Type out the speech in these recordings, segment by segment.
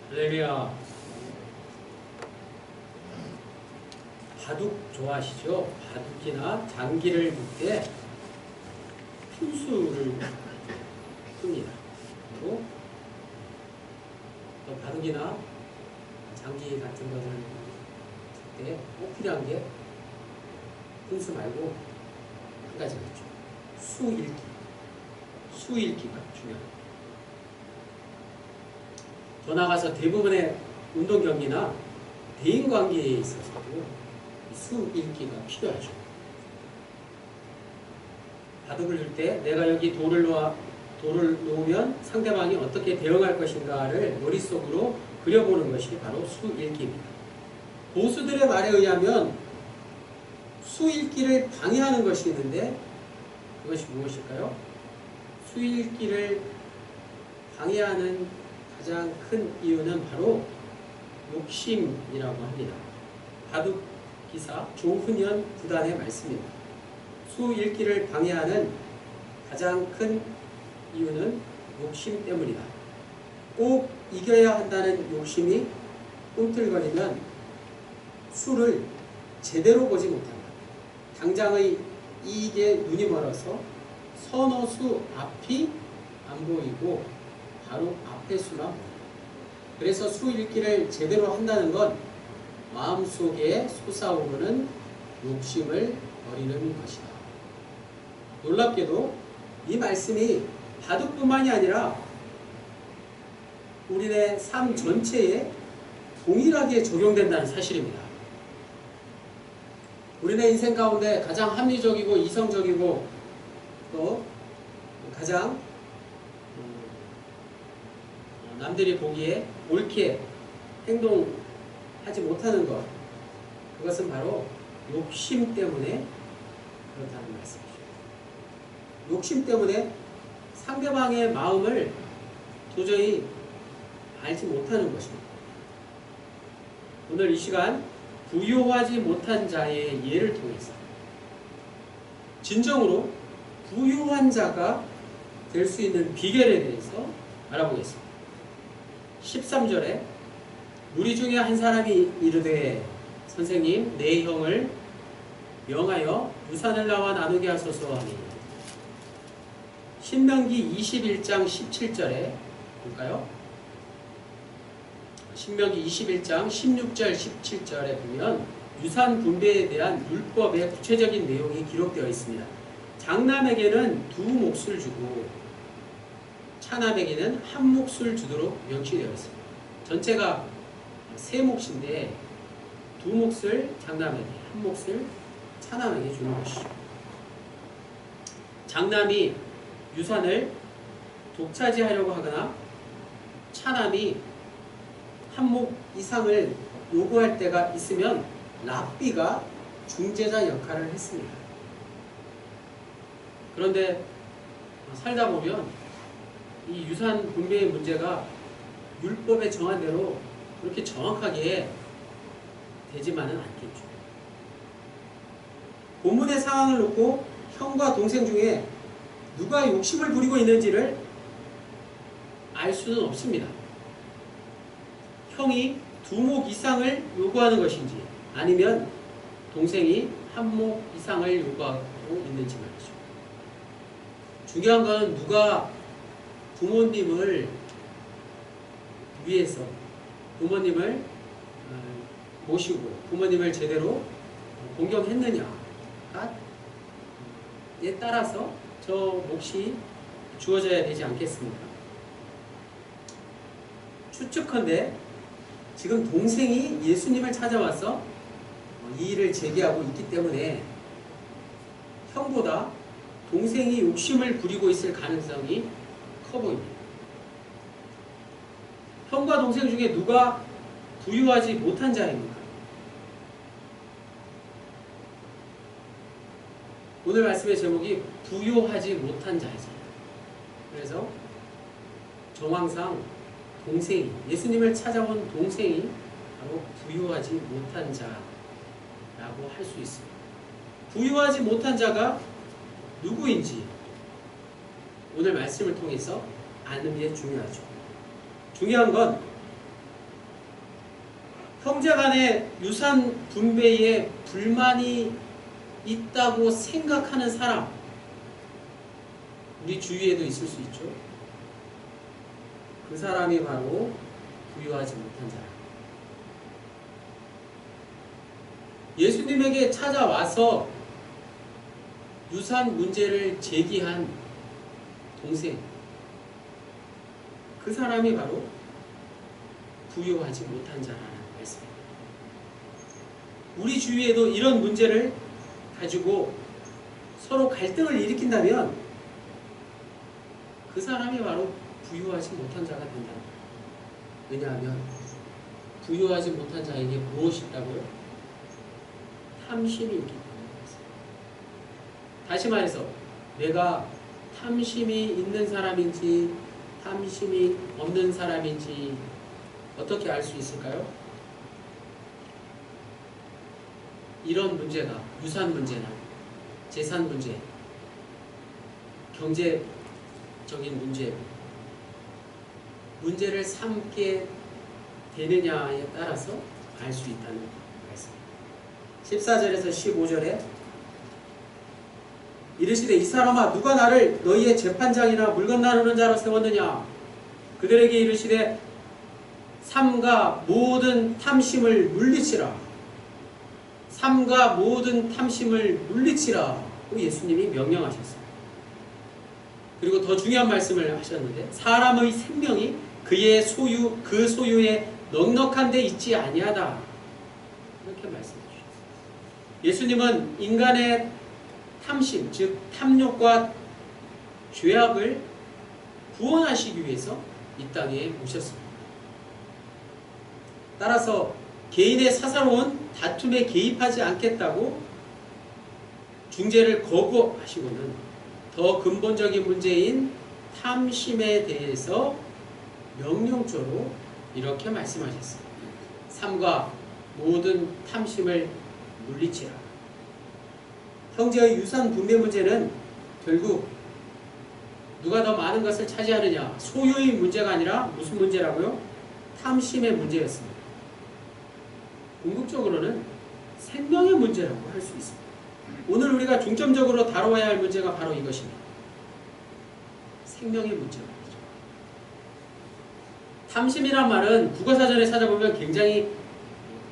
할렐루야. 바둑 좋아하시죠? 바둑이나 장기를 볼 때 푼수를 씁니다. 그리고 또 바둑이나 장기 같은 것을 칠 때 꼭 필요한 게 푼수 말고 한 가지가 있죠. 수읽기. 수읽기가 중요합니다. 더 나아가서 대부분의 운동 경기나 대인 관계에 있어서도 수읽기가 필요하죠. 바둑을 둘 때 내가 여기 돌을 놓으면 상대방이 어떻게 대응할 것인가를 머릿속으로 그려보는 것이 바로 수읽기입니다. 고수들의 말에 의하면 수읽기를 방해하는 것이 있는데 그것이 무엇일까요? 수읽기를 방해하는 가장 큰 이유는 바로 욕심이라고 합니다. 바둑 기사 조훈현 구단의 말씀입니다. 수읽기를 방해하는 가장 큰 이유는 욕심 때문이다. 꼭 이겨야 한다는 욕심이 꿈틀거리면 수를 제대로 보지 못한다. 당장의 이익에 눈이 멀어서 서너 수 앞이 안 보이고 바로 앞의 수만 보인다. 그래서 수읽기를 제대로 한다는 건 마음속에 솟아오르는 욕심을 버리는 것이다. 놀랍게도 이 말씀이 바둑뿐만이 아니라 우리의 삶 전체에 동일하게 적용된다는 사실입니다. 우리의 인생 가운데 가장 합리적이고 이성적이고 또 가장 남들이 보기에 옳게 행동하지 못하는 것, 그것은 바로 욕심 때문에 그렇다는 말씀이죠. 욕심 때문에 상대방의 마음을 도저히 알지 못하는 것입니다. 오늘 이 시간 부요하지 못한 자의 예를 통해서 진정으로 부요한 자가 될 수 있는 비결에 대해서 알아보겠습니다. 13절에 무리 중에 한 사람이 이르되 선생님 내 형을 명하여 유산을 나와 나누게 하소서 하니 신명기 21장 17절에 볼까요? 신명기 21장 16절 17절에 보면 유산 분배에 대한 율법의 구체적인 내용이 기록되어 있습니다. 장남에게는 2몫을 주고 차남에게는 1몫을 주도록 명시되어 있습니다. 전체가 3몫인데 2몫을 장남에게, 1몫을 차남에게 주는 것이죠. 장남이 유산을 독차지하려고 하거나 차남이 1몫 이상을 요구할 때가 있으면 랍비가 중재자 역할을 했습니다. 그런데 살다 보면 이 유산 분배의 문제가 율법에 정한 대로 그렇게 정확하게 되지만은 않겠죠. 본문의 상황을 놓고 형과 동생 중에 누가 욕심을 부리고 있는지를 알 수는 없습니다. 형이 2몫 이상을 요구하는 것인지 아니면 동생이 1몫 이상을 요구하고 있는지 말이죠. 중요한 것은 누가 부모님을 위해서 부모님을 모시고 부모님을 제대로 공경했느냐에 따라서 저 몫이 주어져야 되지 않겠습니까? 추측컨대 지금 동생이 예수님을 찾아와서 이 일을 제기하고 있기 때문에 형보다 동생이 욕심을 부리고 있을 가능성이 커 보입니다. 형과 동생 중에 누가 부유하지 못한 자입니까? 오늘 말씀의 제목이 부유하지 못한 자이잖아요. 그래서 정황상 동생이, 예수님을 찾아온 동생이 바로 부유하지 못한 자라고 할 수 있습니다. 부유하지 못한 자가 누구인지 오늘 말씀을 통해서 아는 게 중요하죠. 중요한 건 형제 간의 유산 분배에 불만이 있다고 생각하는 사람, 우리 주위에도 있을 수 있죠. 그 사람이 바로 부유하지 못한 사람. 예수님에게 찾아와서 유산 문제를 제기한 동생, 그 사람이 바로 부유하지 못한 자라는 말씀입니다. 우리 주위에도 이런 문제를 가지고 서로 갈등을 일으킨다면 그 사람이 바로 부유하지 못한 자가 된다. 왜냐하면 부유하지 못한 자에게 무엇이 있다고요? 탐심이 있기 때문입니다. 다시 말해서 내가 탐심이 있는 사람인지 탐심이 없는 사람인지 어떻게 알 수 있을까요? 이런 문제가 유산 문제나 재산 문제, 경제적인 문제를 삼게 되느냐에 따라서 알 수 있다는 말씀입니다. 14절에서 15절에 이르시되 이 사람아 누가 나를 너희의 재판장이나 물건 나누는 자로 세웠느냐. 그들에게 이르시되 삼가 모든 탐심을 물리치라. 삼가 모든 탐심을 물리치라. 고 예수님이 명령하셨어요. 그리고 더 중요한 말씀을 하셨는데 사람의 생명이 그의 소유, 그 소유에 넉넉한 데 있지 아니하다. 이렇게 말씀해 주셨어요. 예수님은 인간의 탐심, 즉 탐욕과 죄악을 구원하시기 위해서 이 땅에 오셨습니다. 따라서 개인의 사사로운 다툼에 개입하지 않겠다고 중재를 거부하시고는 더 근본적인 문제인 탐심에 대해서 명령조로 이렇게 말씀하셨습니다. 삼가 모든 탐심을 물리치라. 형제의 유산 분배 문제는 결국 누가 더 많은 것을 차지하느냐, 소유의 문제가 아니라 무슨 문제라고요? 탐심의 문제였습니다. 궁극적으로는 생명의 문제라고 할 수 있습니다. 오늘 우리가 중점적으로 다뤄야 할 문제가 바로 이것입니다. 생명의 문제입니다. 탐심이란 말은 국어사전에 찾아보면 굉장히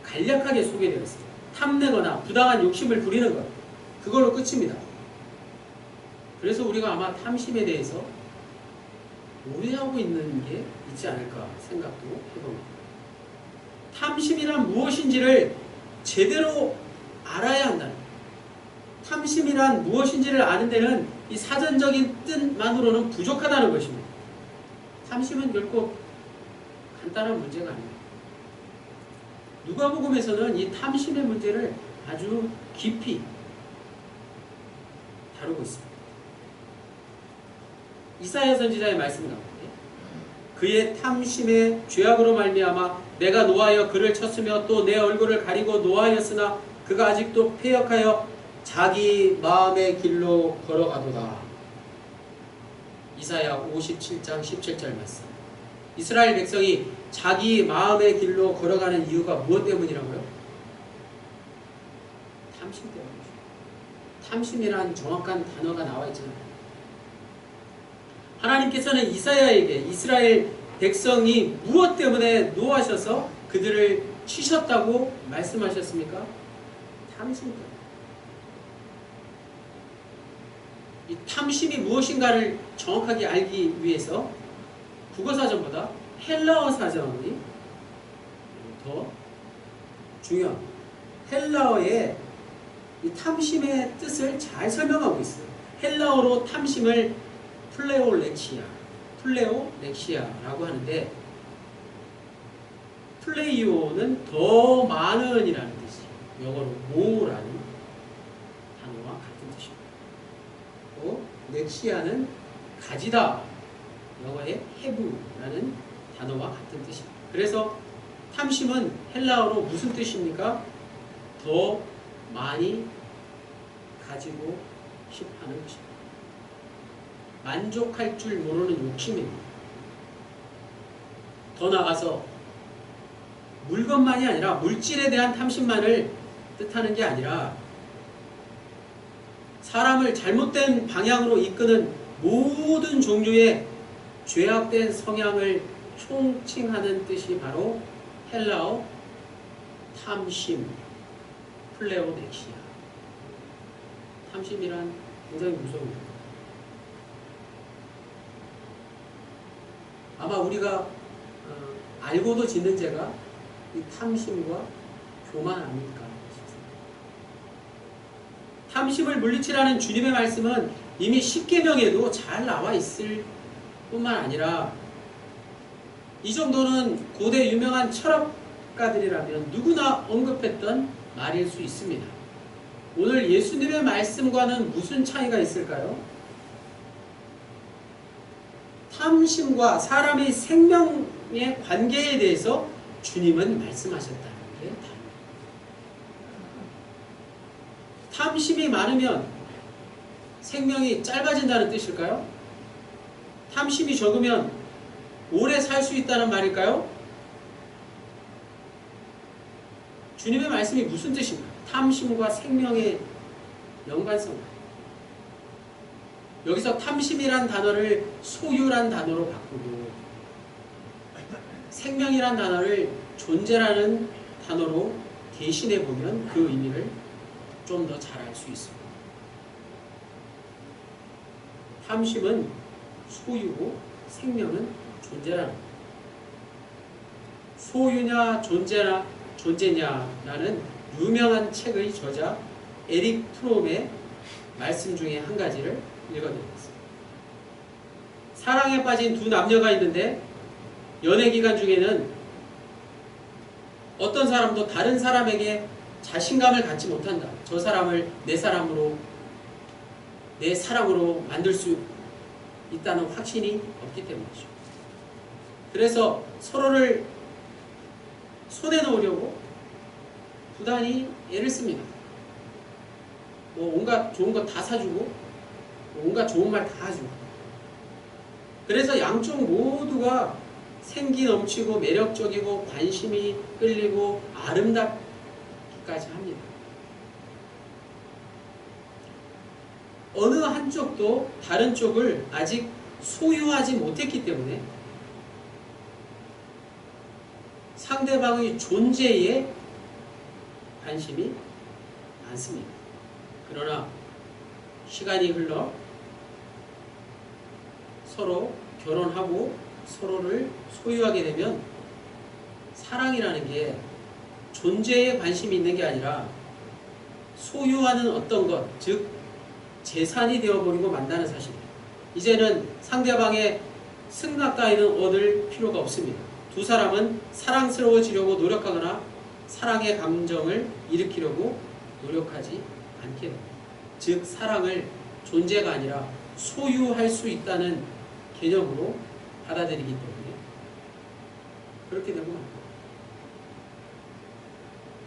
간략하게 소개되어 있습니다. 탐내거나 부당한 욕심을 부리는 것, 그걸로 끝입니다. 그래서 우리가 아마 탐심에 대해서 오해하고 있는 게 있지 않을까 생각도 해봅니다. 탐심이란 무엇인지를 제대로 알아야 한다는 거예요. 탐심이란 무엇인지를 아는 데는 이 사전적인 뜻만으로는 부족하다는 것입니다. 탐심은 결코 간단한 문제가 아닙니다. 누가복음에서는 이 탐심의 문제를 아주 깊이 다루고 있습니다. 이사야 선지자의 말씀 가운데 그의 탐심의 죄악으로 말미암아 내가 노하여 그를 쳤으며 또 내 얼굴을 가리고 노하였으나 그가 아직도 패역하여 자기 마음의 길로 걸어가도다. 이사야 57장 17절 말씀. 이스라엘 백성이 자기 마음의 길로 걸어가는 이유가 무엇 때문이라고요? 탐심 때문이죠. 탐심이란 정확한 단어가 나와 있잖아요. 하나님께서는 이사야에게 이스라엘 백성이 무엇 때문에 노하셔서 그들을 치셨다고 말씀하셨습니까? 탐심 때문에. 이 탐심이 무엇인가를 정확하게 알기 위해서 국어사전보다 헬라어 사전이 더 중요합니다. 헬라어에 이 탐심의 뜻을 잘 설명하고 있어요. 헬라어로 탐심을 플레오렉시아라고 하는데 플레이오는 더 많은 이라는 뜻이에요. 영어로 more라는 단어와 같은 뜻입니다. 또 렉시아는 가지다, 영어의 have라는 단어와 같은 뜻입니다. 그래서 탐심은 헬라어로 무슨 뜻입니까? 더 많이 가지고 싶어하는 것입니다. 만족할 줄 모르는 욕심입니다. 더 나아가서 물건만이 아니라 물질에 대한 탐심만을 뜻하는 게 아니라 사람을 잘못된 방향으로 이끄는 모든 종류의 죄악된 성향을 총칭하는 뜻이 바로 헬라어 탐심, 플레오넥시아. 탐심이란 굉장히 무서운 거예요. 아마 우리가 알고도 짓는 죄가 이 탐심과 교만 아닐까 싶습니다. 탐심을 물리치라는 주님의 말씀은 이미 십계명에도 잘 나와 있을 뿐만 아니라 이 정도는 고대 유명한 철학가들이라면 누구나 언급했던 말일 수 있습니다. 오늘 예수님의 말씀과는 무슨 차이가 있을까요? 탐심과 사람의 생명의 관계에 대해서 주님은 말씀하셨다는 게 다릅니다. 탐심이 많으면 생명이 짧아진다는 뜻일까요? 탐심이 적으면 오래 살 수 있다는 말일까요? 주님의 말씀이 무슨 뜻입니까? 탐심과 생명의 연관성. 여기서 탐심이란 단어를 소유란 단어로 바꾸고 생명이란 단어를 존재라는 단어로 대신해 보면 그 의미를 좀 더 잘 알 수 있습니다. 탐심은 소유고 생명은 존재라는 것. 소유냐 존재냐라는 유명한 책의 저자 에릭 프롬의 말씀 중에 한 가지를 읽어드리겠습니다. 사랑에 빠진 두 남녀가 있는데 연애 기간 중에는 어떤 사람도 다른 사람에게 자신감을 갖지 못한다. 저 사람을 내 사람으로, 내 사랑으로 만들 수 있다는 확신이 없기 때문이죠. 그래서 서로를 손에 놓으려고 부단히 애를 씁니다. 온갖 좋은 거 다 사주고 온갖 좋은 말 다 해주고. 그래서 양쪽 모두가 생기 넘치고 매력적이고 관심이 끌리고 아름답기까지 합니다. 어느 한쪽도 다른 쪽을 아직 소유하지 못했기 때문에 상대방의 존재에 관심이 많습니다. 그러나 시간이 흘러 서로 결혼하고 서로를 소유하게 되면 사랑이라는 게 존재에 관심이 있는 게 아니라 소유하는 어떤 것, 즉 재산이 되어버리고 만다는 사실입니다. 이제는 상대방의 승낙 따위는 얻을 필요가 없습니다. 두 사람은 사랑스러워지려고 노력하거나 사랑의 감정을 일으키려고 노력하지 않게 됩니다. 즉 사랑을 존재가 아니라 소유할 수 있다는 개념으로 받아들이기 때문에 그렇게 되고 맙니다.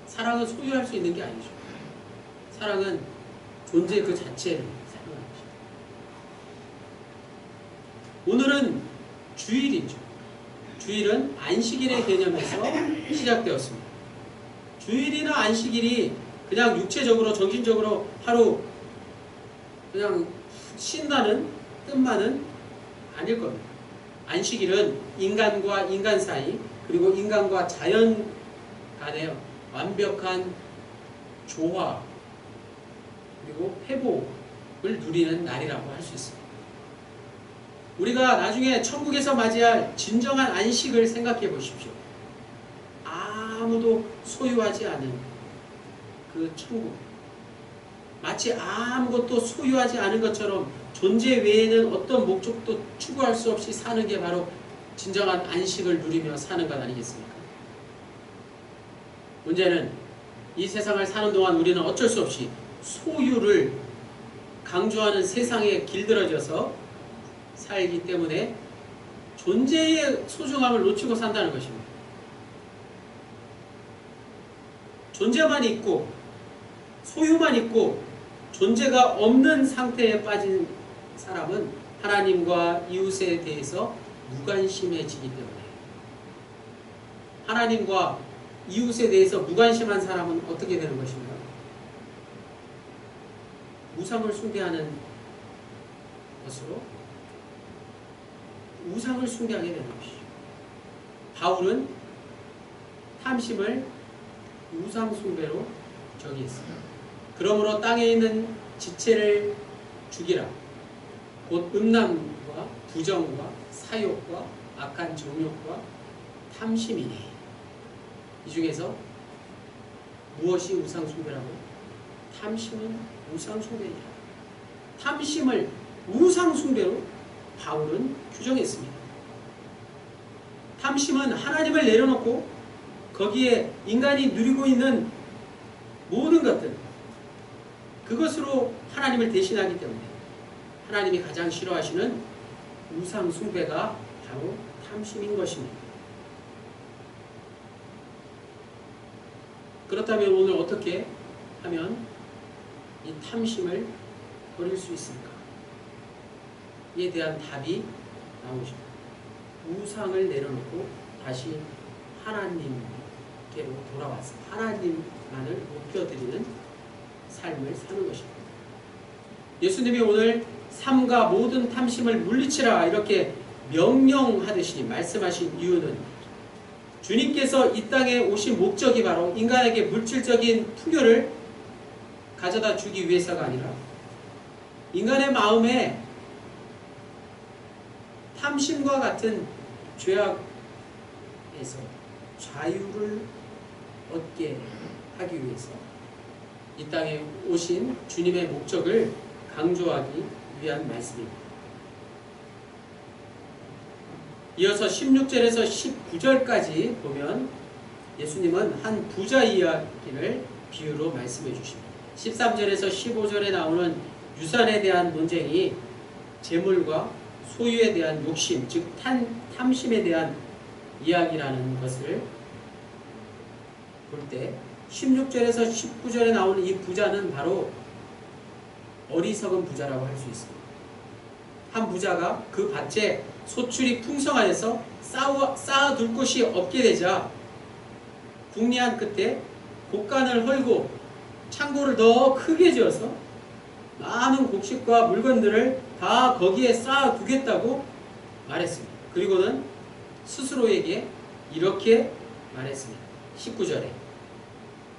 사랑은 소유할 수 있는 게 아니죠. 사랑은 존재 그 자체를 사랑하는 것입니다. 오늘은 주일이죠. 주일은 안식일의 개념에서 시작되었습니다. 주일이나 안식일이 그냥 육체적으로 정신적으로 하루 그냥 쉰다는 뜻만은 아닐 겁니다. 안식일은 인간과 인간 사이 그리고 인간과 자연 간의 완벽한 조화 그리고 회복을 누리는 날이라고 할 수 있습니다. 우리가 나중에 천국에서 맞이할 진정한 안식을 생각해 보십시오. 아무도 소유하지 않은 그 천국. 마치 아무것도 소유하지 않은 것처럼 존재 외에는 어떤 목적도 추구할 수 없이 사는 게 바로 진정한 안식을 누리며 사는 것 아니겠습니까? 문제는 이 세상을 사는 동안 우리는 어쩔 수 없이 소유를 강조하는 세상에 길들여져서 살기 때문에 존재의 소중함을 놓치고 산다는 것입니다. 존재만 있고 소유만 있고 존재가 없는 상태에 빠진 사람은 하나님과 이웃에 대해서 무관심해지기 때문에 하나님과 이웃에 대해서 무관심한 사람은 어떻게 되는 것인가? 우상을 숭배하는 것으로 우상을 숭배하게 되는 것이죠. 바울은 탐심을 우상 숭배로 정의했습니다. 그러므로 땅에 있는 지체를 죽이라. 곧 음란과 부정과 사욕과 악한 정욕과 탐심이니. 이 중에서 무엇이 우상 숭배라고? 탐심은 우상 숭배이라. 탐심을 우상 숭배로 바울은 규정했습니다. 탐심은 하나님을 내려놓고 거기에 인간이 누리고 있는 모든 것들, 그것으로 하나님을 대신하기 때문에 하나님이 가장 싫어하시는 우상 숭배가 바로 탐심인 것입니다. 그렇다면 오늘 어떻게 하면 이 탐심을 버릴 수 있을까? 이에 대한 답이 나오십니다. 우상을 내려놓고 다시 하나님께로 돌아와서 하나님만을 높여드리는 삶을 사는 것입니다. 예수님이 오늘 삶과 모든 탐심을 물리치라 이렇게 명령하듯이 말씀하신 이유는 주님께서 이 땅에 오신 목적이 바로 인간에게 물질적인 풍요를 가져다 주기 위해서가 아니라 인간의 마음에 탐심과 같은 죄악에서 자유를 얻게 하기 위해서 이 땅에 오신 주님의 목적을 강조하기 위한 말씀입니다. 이어서 16절에서 19절까지 보면 예수님은 한 부자 이야기를 비유로 말씀해 주십니다. 13절에서 15절에 나오는 유산에 대한 논쟁이 재물과 소유에 대한 욕심, 즉 탐심에 대한 이야기라는 것을 볼 때 16절에서 19절에 나오는 이 부자는 바로 어리석은 부자라고 할 수 있습니다. 한 부자가 그 밭에 소출이 풍성하여서 쌓아둘 곳이 없게 되자 궁리한 끝에 곡간을 헐고 창고를 더 크게 지어서 많은 곡식과 물건들을 다 거기에 쌓아두겠다고 말했습니다. 그리고는 스스로에게 이렇게 말했습니다. 19절에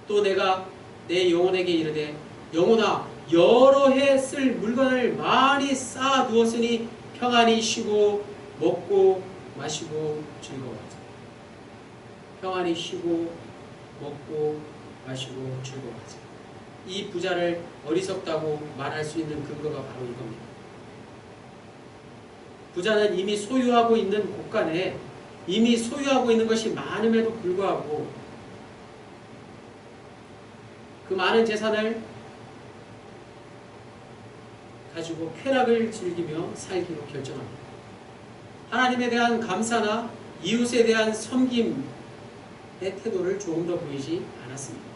또 내가 내 영혼에게 이르되 영혼아 여러 해 쓸 물건을 많이 쌓아두었으니 평안히 쉬고 먹고 마시고 즐거워하자. 평안히 쉬고 먹고 마시고 즐거워하자. 이 부자를 어리석다고 말할 수 있는 근거가 바로 이겁니다. 부자는 이미 소유하고 있는 곳간에 이미 소유하고 있는 것이 많음에도 불구하고 그 많은 재산을 가지고 쾌락을 즐기며 살기로 결정합니다. 하나님에 대한 감사나 이웃에 대한 섬김의 태도를 조금 더 보이지 않았습니다.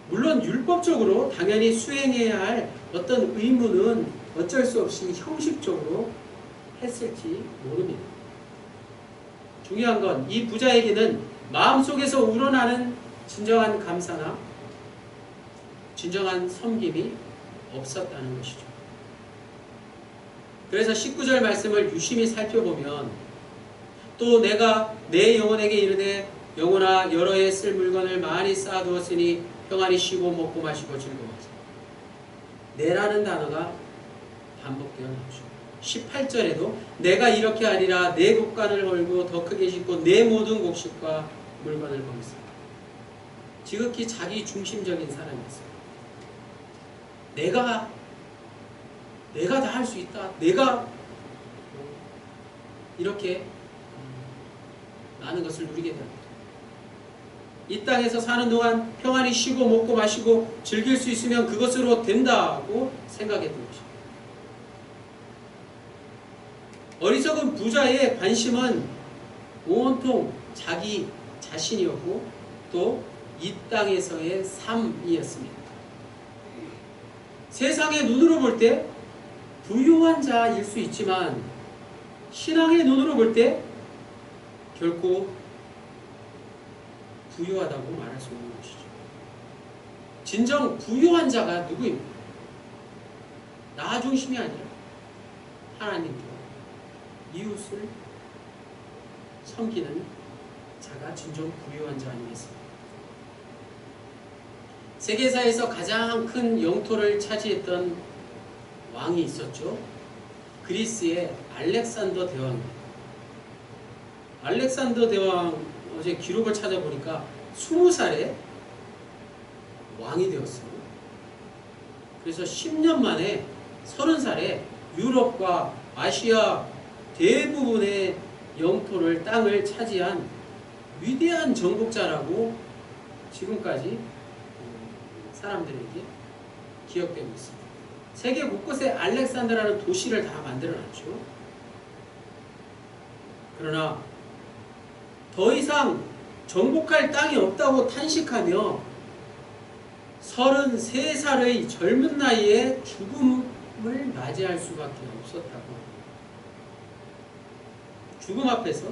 물론 율법적으로 당연히 수행해야 할 어떤 의무는 어쩔 수 없이 형식적으로 했을지 모릅니다. 중요한 건 이 부자에게는 마음속에서 우러나는 진정한 감사나 진정한 섬김이 없었다는 것이죠. 그래서 19절 말씀을 유심히 살펴보면 또 내가 내 영혼에게 이르되 영혼아 여러 해 쓸 물건을 많이 쌓아두었으니 평안히 쉬고 먹고 마시고 즐거워하자. 내라는 단어가 반복되어 나오죠. 18절에도 내가 이렇게 하리라 내 곡간을 헐고 더 크게 짓고 내 모든 곡식과 물건을 거두었습니다. 지극히 자기 중심적인 사람이었어요. 내가 다 할 수 있다. 내가 이렇게 많은 것을 누리게 됩니다. 이 땅에서 사는 동안 평안히 쉬고 먹고 마시고 즐길 수 있으면 그것으로 된다고 생각했던 것입니다. 어리석은 부자의 관심은 온통 자기 자신이었고 또 이 땅에서의 삶이었습니다. 세상의 눈으로 볼 때 부유한 자일 수 있지만 신앙의 눈으로 볼 때 결코 부유하다고 말할 수 없는 것이죠. 진정 부유한 자가 누구입니까? 나 중심이 아니라 하나님과 이웃을 섬기는 자가 진정 부유한 자 아니겠습니까? 세계사에서 가장 큰 영토를 차지했던 왕이 있었죠. 그리스의 알렉산더 대왕입니다. 알렉산더 대왕 어제 기록을 찾아보니까 20살에 왕이 되었어요. 그래서 10년 만에 30살에 유럽과 아시아 대부분의 영토를 땅을 차지한 위대한 정복자라고 지금까지 사람들에게 기억되고 있습니다. 세계 곳곳에 알렉산더라는 도시를 다 만들어놨죠. 그러나 더 이상 정복할 땅이 없다고 탄식하며 33살의 젊은 나이에 죽음을 맞이할 수밖에 없었다고 합니다. 죽음 앞에서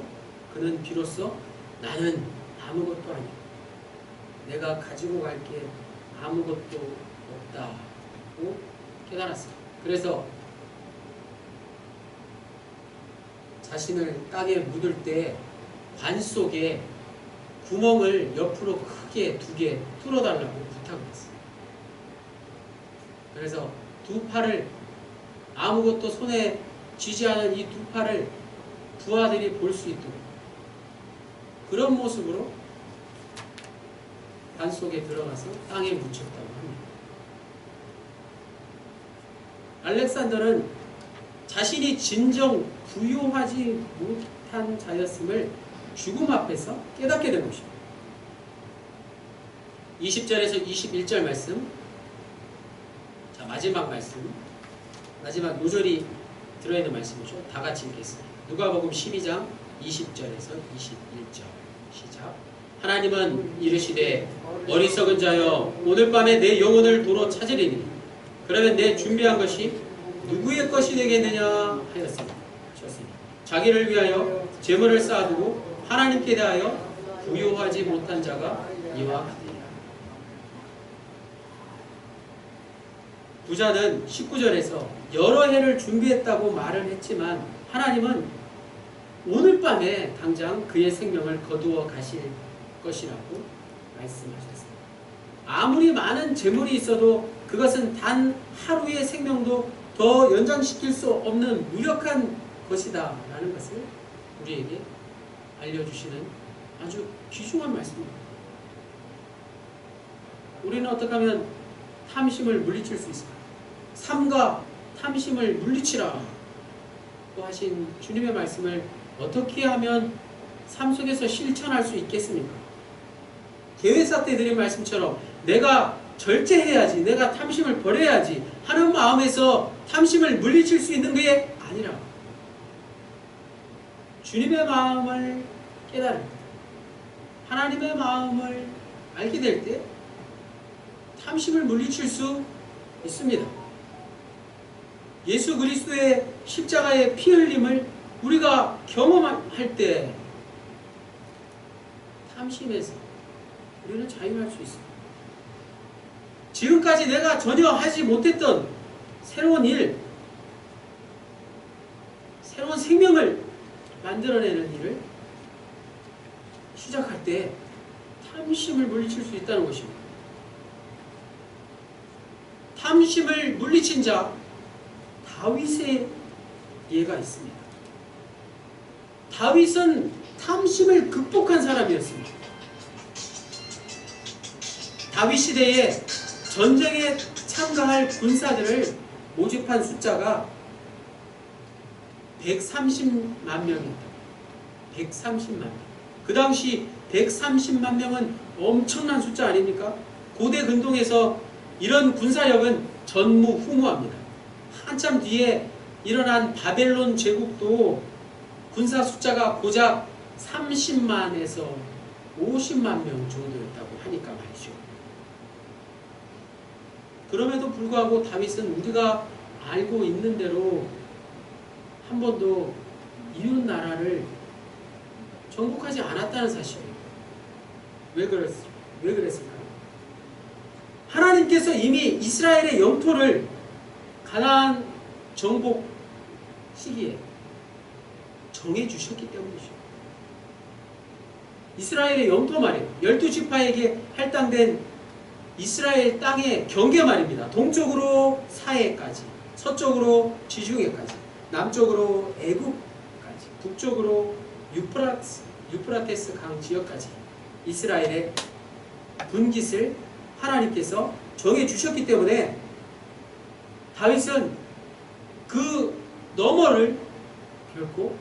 그는 비로소 나는 아무것도 아니야. 내가 가지고 갈 게 아무것도 없다고 깨달았어요. 그래서 자신을 땅에 묻을 때 관 속에 구멍을 옆으로 크게 2개 뚫어달라고 부탁을 했어요. 그래서 두 팔을 아무것도 손에 쥐지 않은 이 두 팔을 부하들이 볼 수 있도록 그런 모습으로 관 속에 들어가서 땅에 묻혔다고 합니다. 알렉산더는 자신이 진정 부유하지 못한 자였음을 죽음 앞에서 깨닫게 된 것입니다. 20절에서 21절 말씀, 자 마지막 말씀, 마지막 요절이 들어있는 말씀이죠. 다 같이 읽겠습니다. 누가복음 12장 20절에서 21절 시작. 하나님은 이르시되 어리석은 자여 오늘 밤에 내 영혼을 도로 찾으리니 그러면 내 준비한 것이 누구의 것이 되겠느냐 하였습니다. 자기를 위하여 재물을 쌓아두고 하나님께 대하여 부유하지 못한 자가 이와 같으리라. 부자는 19절에서 여러 해를 준비했다고 말을 했지만 하나님은 오늘 밤에 당장 그의 생명을 거두어 가실 것이라고 말씀하셨습니다. 아무리 많은 재물이 있어도 그것은 단 하루의 생명도 더 연장시킬 수 없는 무력한 것이다 라는 것을 우리에게 알려주시는 아주 귀중한 말씀입니다. 우리는 어떻게 하면 탐심을 물리칠 수 있을까요? 삼가 탐심을 물리치라 고 하신 주님의 말씀을 어떻게 하면 삶 속에서 실천할 수 있겠습니까? 계회사 때 드린 말씀처럼 내가 절제해야지, 내가 탐심을 버려야지 하는 마음에서 탐심을 물리칠 수 있는 게 아니라 주님의 마음을 깨달을 때, 하나님의 마음을 알게 될 때 탐심을 물리칠 수 있습니다. 예수 그리스도의 십자가의 피 흘림을 우리가 경험할 때 탐심에서 우리는 자유할 수 있습니다. 지금까지 내가 전혀 하지 못했던 새로운 일, 새로운 생명을 만들어내는 일을 시작할 때 탐심을 물리칠 수 있다는 것입니다. 탐심을 물리친 자 다윗의 예가 있습니다. 다윗은 탐심을 극복한 사람이었습니다. 다윗 시대에 전쟁에 참가할 군사들을 모집한 숫자가 130만 명이었다. 130만 명. 그 당시 130만 명은 엄청난 숫자 아닙니까? 고대 근동에서 이런 군사력은 전무후무합니다. 한참 뒤에 일어난 바벨론 제국도 군사 숫자가 고작 30만에서 50만 명 정도였다고 하니까 말이죠. 그럼에도 불구하고 다윗은 우리가 알고 있는 대로 한 번도 이웃 나라를 정복하지 않았다는 사실이에요. 왜 그랬을까요? 하나님께서 이미 이스라엘의 영토를 가나안 정복 시기에 정해주셨기 때문이죠. 이스라엘의 영토 말이에요. 12지파에게 할당된 이스라엘 땅의 경계 말입니다. 동쪽으로 사해까지, 서쪽으로 지중해까지, 남쪽으로 애굽까지, 북쪽으로 유프라테스 강 지역까지 이스라엘의 분깃을 하나님께서 정해주셨기 때문에 다윗은 그 너머를 결코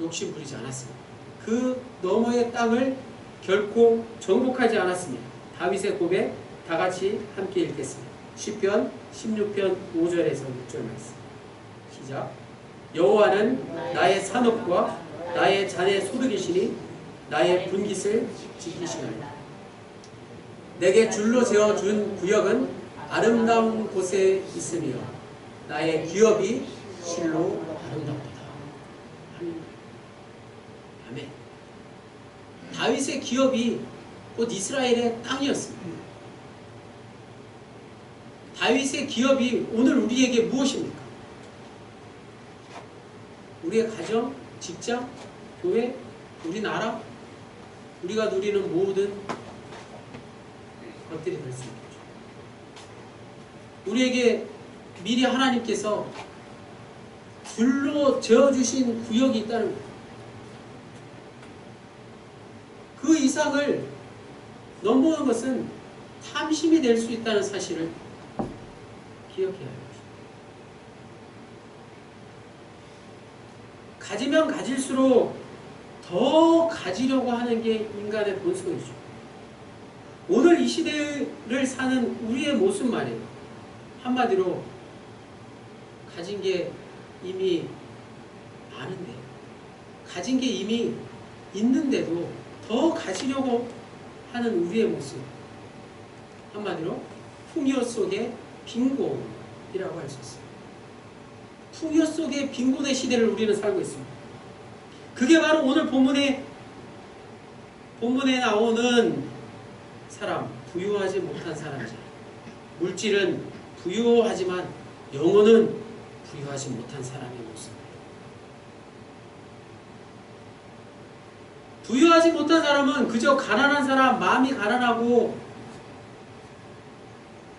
욕심 부리지 않았습니다. 그 너머의 땅을 결코 정복하지 않았습니다. 다윗의 고백 다 같이 함께 읽겠습니다. 시편 16편 5절에서 6절 말씀. 시작. 여호와는 나의 산업과 나의 잔의 소득이시니 나의 분깃을 지키시나이다. 내게 줄로 세워준 구역은 아름다운 곳에 있으며 나의 기업이 실로 아름답도다. 아멘. 다윗의 기업이 곧 이스라엘의 땅이었습니다. 다윗의 기업이 오늘 우리에게 무엇입니까? 우리의 가정, 직장, 교회, 우리나라, 우리가 누리는 모든 것들이 될 수 있겠죠. 우리에게 미리 하나님께서 줄로 재어주신 구역이 있다는 거예요. 그 이상을 넘보는 것은 탐심이 될 수 있다는 사실을 기억해야 합니다. 가지면 가질수록 더 가지려고 하는 게 인간의 본성이죠. 오늘 이 시대를 사는 우리의 모습 말이에요. 한마디로 가진 게 이미 많은데, 가진 게 이미 있는데도 더 가지려고 하는 우리의 모습. 한마디로 풍요 속의 빈곤이라고 할 수 있어요. 풍요 속의 빈곤의 시대를 우리는 살고 있습니다. 그게 바로 오늘 본문에 나오는 사람, 부유하지 못한 사람이죠. 물질은 부유하지만 영혼은 부유하지 못한 사람의 모습. 부유하지 못한 사람은 그저 가난한 사람, 마음이 가난하고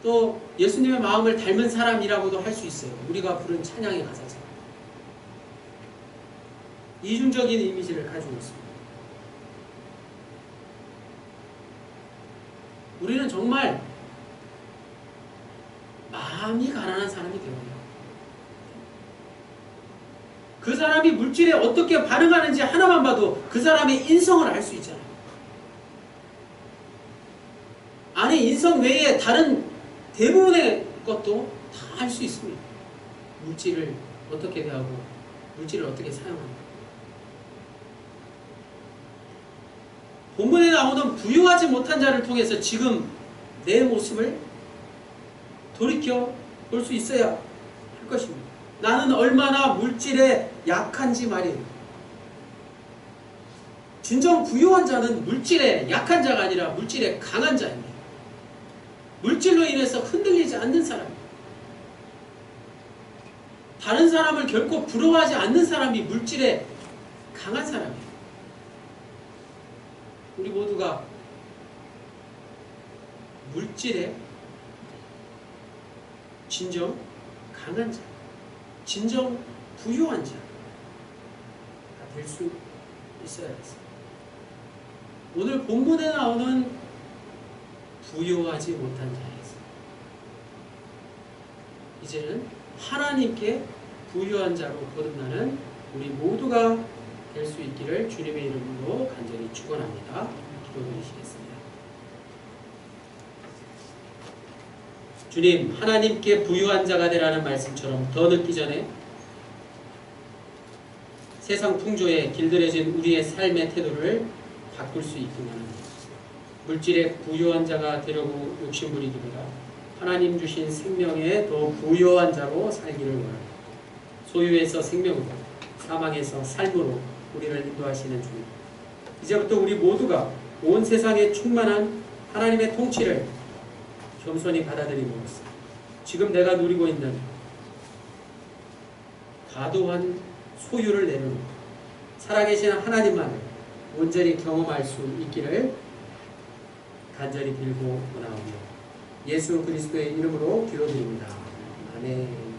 또 예수님의 마음을 닮은 사람이라고도 할 수 있어요. 우리가 부른 찬양의 가사처럼. 이중적인 이미지를 가지고 있습니다. 우리는 정말 마음이 가난한 사람이 되어야 해요. 그 사람이 물질에 어떻게 반응하는지 하나만 봐도 그 사람의 인성을 알 수 있잖아요. 안에 인성 외에 다른 대부분의 것도 다 알 수 있습니다. 물질을 어떻게 대하고 물질을 어떻게 사용하는가. 본문에 나오는 부유하지 못한 자를 통해서 지금 내 모습을 돌이켜 볼 수 있어야 할 것입니다. 나는 얼마나 물질에 약한지 말이에요. 진정 부유한 자는 물질에 약한 자가 아니라 물질에 강한 자입니다. 물질로 인해서 흔들리지 않는 사람입니다. 다른 사람을 결코 부러워하지 않는 사람이 물질에 강한 사람이에요. 우리 모두가 물질에 진정 강한 자, 진정 부유한 자가 될 수 있어야겠습니다. 오늘 본문에 나오는 부유하지 못한 자에서 이제는 하나님께 부유한 자로 거듭나는 우리 모두가 될 수 있기를 주님의 이름으로 간절히 축원합니다. 기도드리시겠습니다. 주님, 하나님께 부유한 자가 되라는 말씀처럼 더 늦기 전에 세상 풍조에 길들여진 우리의 삶의 태도를 바꿀 수 있기만 합니다. 물질에 부유한 자가 되려고 욕심부리기보다 하나님 주신 생명에 더 부유한 자로 살기를 원합니다. 소유에서 생명으로, 사망에서 삶으로 우리를 인도하시는 주님, 이제부터 우리 모두가 온 세상에 충만한 하나님의 통치를 겸손히 받아들임으로써 지금 내가 누리고 있는 과도한 소유를 내려놓고 살아계신 하나님만을 온전히 경험할 수 있기를 간절히 빌고 원하오며 예수 그리스도의 이름으로 기도드립니다. 아멘.